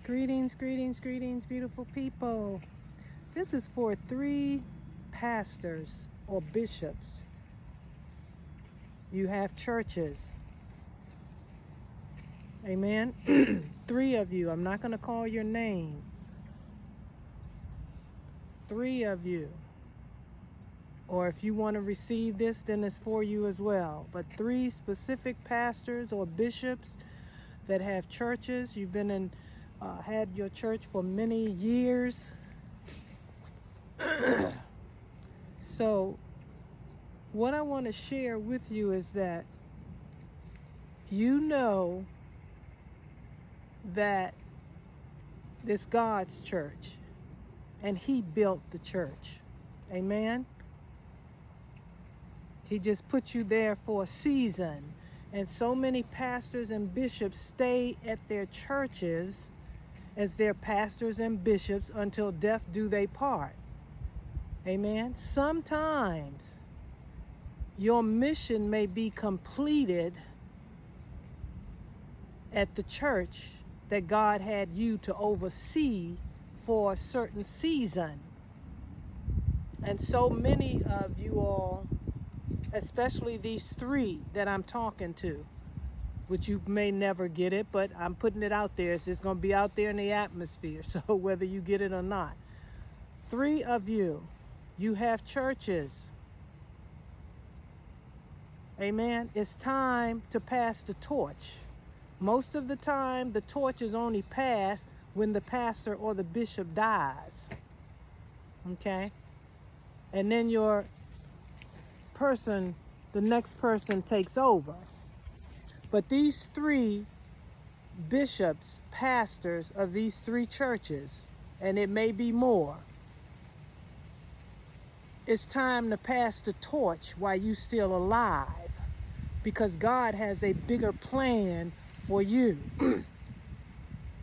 Greetings, greetings, greetings, beautiful people. This is for 3 pastors or bishops. You have churches. Amen. 3 of you. I'm not going to call your name. 3 of you. Or if you want to receive this, then it's for you as well. But 3 specific pastors or bishops that have churches. You've been in had your church for many years. So what I want to share with you is that you know that it's God's church and He built the church. Amen. He just put you there for a season. And so many pastors and bishops stay at their churches as their pastors and bishops until death do they part. Amen. Sometimes your mission may be completed at the church that God had you to oversee for a certain season. And so many of you all, especially these 3 that I'm talking to, which you may never get it, but I'm putting it out there. It's just going to be out there in the atmosphere. So whether you get it or not, 3 of you, you have churches. Amen. It's time to pass the torch. Most of the time, the torch is only passed when the pastor or the bishop dies. Okay. And then your person, the next person takes over. But these 3 bishops, pastors of these 3 churches, and it may be more, it's time to pass the torch while you're still alive, because God has a bigger plan for you.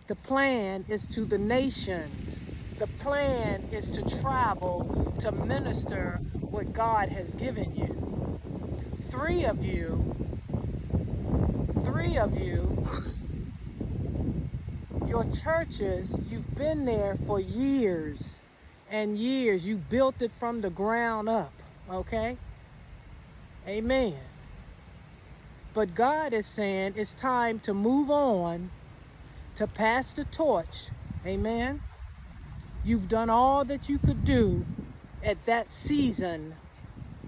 The plan is to the nations. The plan is to travel to minister what God has given you. 3 of you, your churches, you've been there for years and years. You built it from the ground up, okay? Amen. But God is saying it's time to move on, to pass the torch. Amen. You've done all that you could do at that season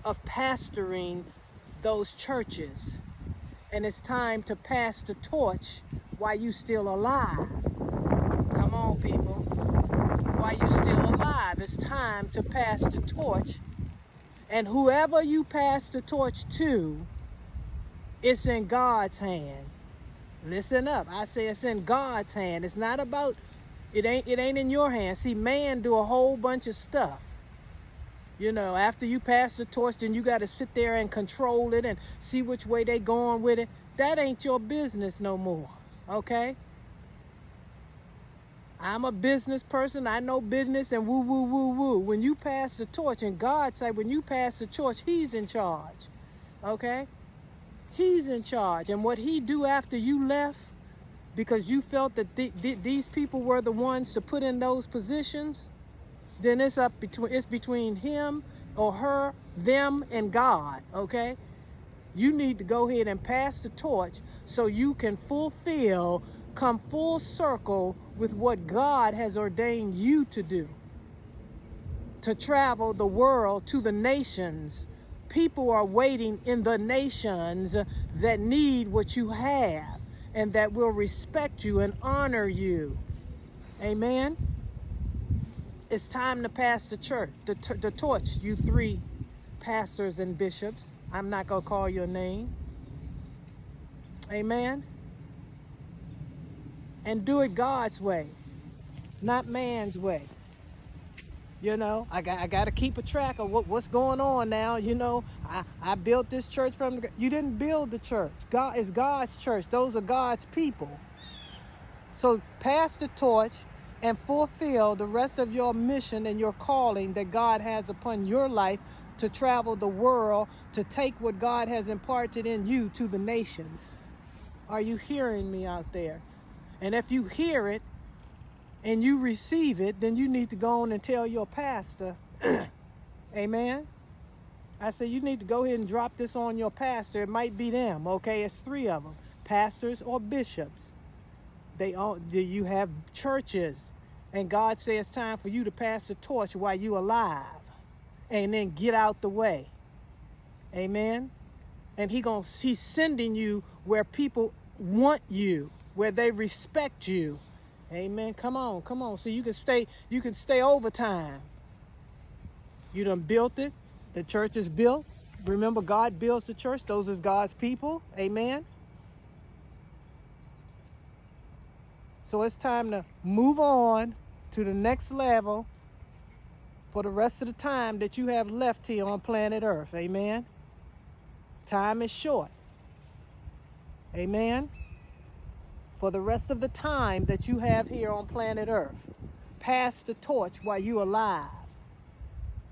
of pastoring those churches. And it's time to pass the torch while you're still alive. Come on, people. While you're still alive, it's time to pass the torch. And whoever you pass the torch to, it's in God's hand. Listen up. I say it's in God's hand. It's not about, it ain't in your hand. See, man do a whole bunch of stuff. You know, after you pass the torch, then you got to sit there and control it and see which way they going with it. That ain't your business no more, okay? I'm a business person. I know business and woo, woo, woo, woo. When you pass the torch, and God said when you pass the torch, He's in charge, okay? He's in charge. And what He do after you left, because you felt that these people were the ones to put in those positions, then it's between him or her, them, and God, okay? You need to go ahead and pass the torch so you can come full circle with what God has ordained you to do. To travel the world to the nations. People are waiting in the nations that need what you have and that will respect you and honor you. Amen. It's time to pass the the torch, you 3 pastors and bishops. I'm not going to call your name. Amen. And do it God's way, not man's way. You know, I got to keep a track of what's going on now. You know, I built this church you didn't build the church. God is God's church. Those are God's people. So pass the torch and fulfill the rest of your mission and your calling that God has upon your life to travel the world, to take what God has imparted in you to the nations. Are you hearing me out there? And if you hear it, and you receive it, then you need to go on and tell your pastor. Amen. I said, you need to go ahead and drop this on your pastor. It might be them, okay? It's 3 of them, pastors or bishops. You have churches, and God says it's time for you to pass the torch while you're alive, and then get out the way. Amen. And he's sending you where people want you, where they respect you. Amen. Come on. So you can stay overtime. You done built it. The church is built. Remember, God builds the church. Those is God's people. Amen. So it's time to move on to the next level for the rest of the time that you have left here on planet Earth. Amen. Time is short. Amen. For the rest of the time that you have here on planet Earth, pass the torch while you're alive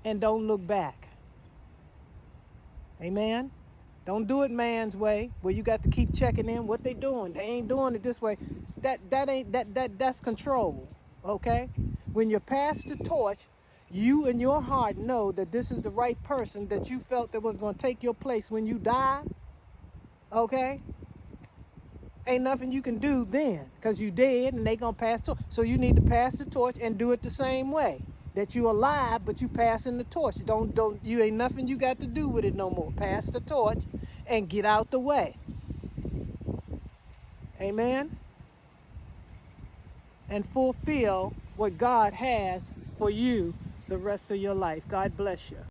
and don't look back. Amen. Don't do it man's way, where you got to keep checking in what they doing. They ain't doing it this way. That's control. Okay? When you pass the torch, you in your heart know that this is the right person that you felt that was going to take your place when you die. Okay? Ain't nothing you can do then, because you dead and they going to pass the torch. So you need to pass the torch and do it the same way. That you alive, but you passing the torch. You ain't nothing you got to do with it no more. Pass the torch and get out the way. Amen. And fulfill what God has for you the rest of your life. God bless you.